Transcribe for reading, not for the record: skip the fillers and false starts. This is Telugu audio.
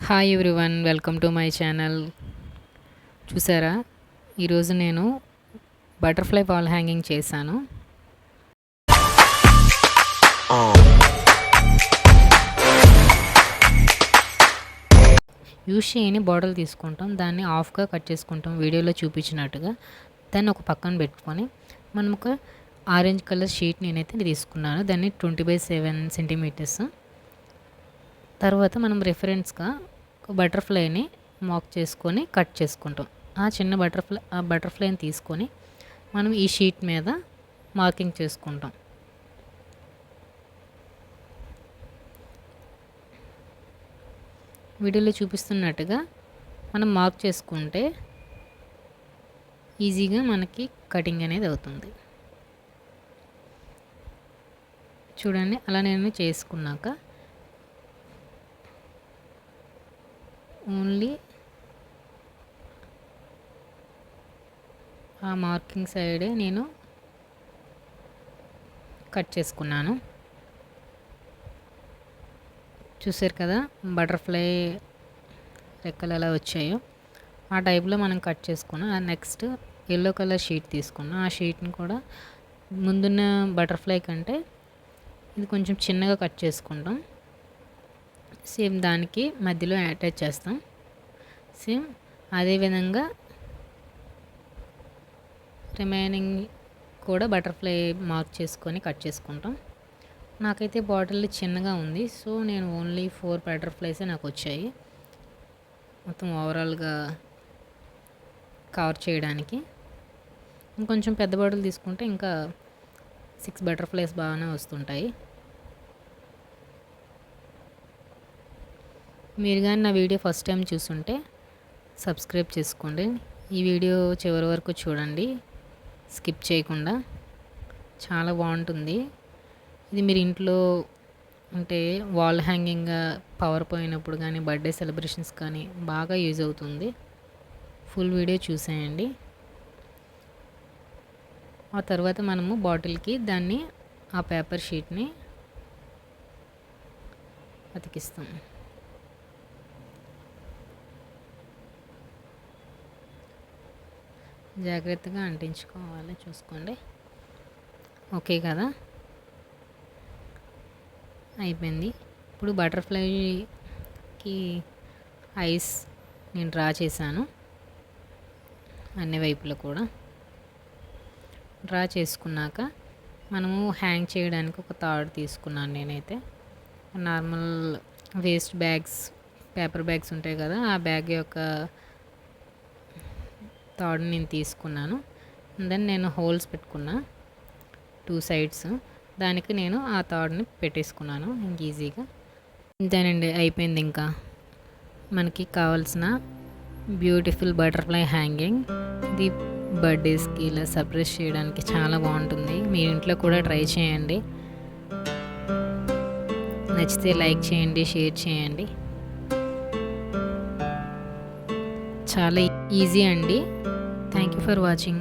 Hi everyone, welcome to my channel. చూసారా, ఈరోజు నేను బటర్ఫ్లై వాల్ హ్యాంగింగ్ చేశాను. యూస్ చేయని బాటిల్ తీసుకుంటాం, దాన్ని హాఫ్గా కట్ చేసుకుంటాం వీడియోలో చూపించినట్టుగా. దాన్ని ఒక పక్కన పెట్టుకొని మనం ఒక ఆరెంజ్ కలర్ షీట్ నేనైతే తీసుకున్నాను. దాన్ని 20x7 సెంటీమీటర్స్. తర్వాత మనం రిఫరెన్స్గా ఒక బటర్ఫ్లైని మార్క్ చేసుకొని కట్ చేసుకుంటాం. ఆ చిన్న బటర్ఫ్లైని తీసుకొని మనం ఈ షీట్ మీద మార్కింగ్ చేసుకుంటాం. వీడియోలో చూపిస్తున్నట్టుగా మనం మార్క్ చేసుకుంటే ఈజీగా మనకి కటింగ్ అనేది అవుతుంది. చూడండి, అలా నేను చేసుకున్నాక ఓన్లీ ఆ మార్కింగ్ సైడే నేను కట్ చేసుకున్నాను. చూసారు కదా, బటర్ఫ్లై రెక్కలు ఎలా వచ్చాయో ఆ టైప్లో మనం కట్ చేసుకున్నాం. నెక్స్ట్ ఎల్లో కలర్ షీట్ తీసుకున్నాం. ఆ షీట్ని కూడా ముందున్న బటర్ఫ్లై కంటే ఇది కొంచెం చిన్నగా కట్ చేసుకుంటాం. సేమ్ దానికి మధ్యలో అటాచ్ చేస్తాం. సేమ్ అదేవిధంగా రిమైనింగ్ కూడా బటర్ఫ్లై మార్క్ చేసుకొని కట్ చేసుకుంటాం. నాకైతే బాటిల్ చిన్నగా ఉంది, సో నేను ఓన్లీ 4 బటర్ఫ్లైసే నాకు వచ్చాయి మొత్తం ఓవరాల్గా కవర్ చేయడానికి. ఇంకొంచెం పెద్ద బాటిల్ తీసుకుంటే ఇంకా 6 బటర్ఫ్లైస్ బాగానే వస్తుంటాయి. మీరు కానీ నా వీడియో ఫస్ట్ టైం చూస్తుంటే సబ్స్క్రైబ్ చేసుకోండి. ఈ వీడియో చివరి వరకు చూడండి, స్కిప్ చేయకుండా. చాలా బాగుంటుంది ఇది. మీరు ఇంట్లో అంటే వాల్ హ్యాంగింగ్గా పవర్ పోయినప్పుడు కానీ బర్త్డే సెలబ్రేషన్స్ కానీ బాగా యూజ్ అవుతుంది. ఫుల్ వీడియో చూసేయండి. ఆ తర్వాత మనము బాటిల్కి దాన్ని ఆ పేపర్ షీట్ని అతికిస్తాం. జాగ్రత్తగా అంటించుకోవాలి, చూసుకోండి. ఓకే కదా, అయిపోయింది. ఇప్పుడు బటర్ఫ్లైకి ఐస్ నేను డ్రా చేశాను. అన్ని వైపులో కూడా డ్రా చేసుకున్నాక మనము హ్యాంగ్ చేయడానికి ఒక తాడు తీసుకున్నాను. నేనైతే normal waste bags, paper bags ఉంటాయి కదా, ఆ బ్యాగ్ యొక్క తాడుని నేను తీసుకున్నాను. దెన్ నేను హోల్స్ పెట్టుకున్నా 2 సైడ్స్. దానికి నేను ఆ తాడుని పెట్టేసుకున్నాను ఇంక ఈజీగా. ఇంతేనండి, అయిపోయింది. ఇంకా మనకి కావాల్సిన బ్యూటిఫుల్ బటర్ఫ్లై హ్యాంగింగ్. ఇది బర్త్డేస్కి ఇలా సర్ప్రైజ్ చేయడానికి చాలా బాగుంటుంది. మీరు ఇంట్లో కూడా ట్రై చేయండి. నచ్చితే లైక్ చేయండి, షేర్ చేయండి. చాలా ఈజీ అండి. Thank you for watching.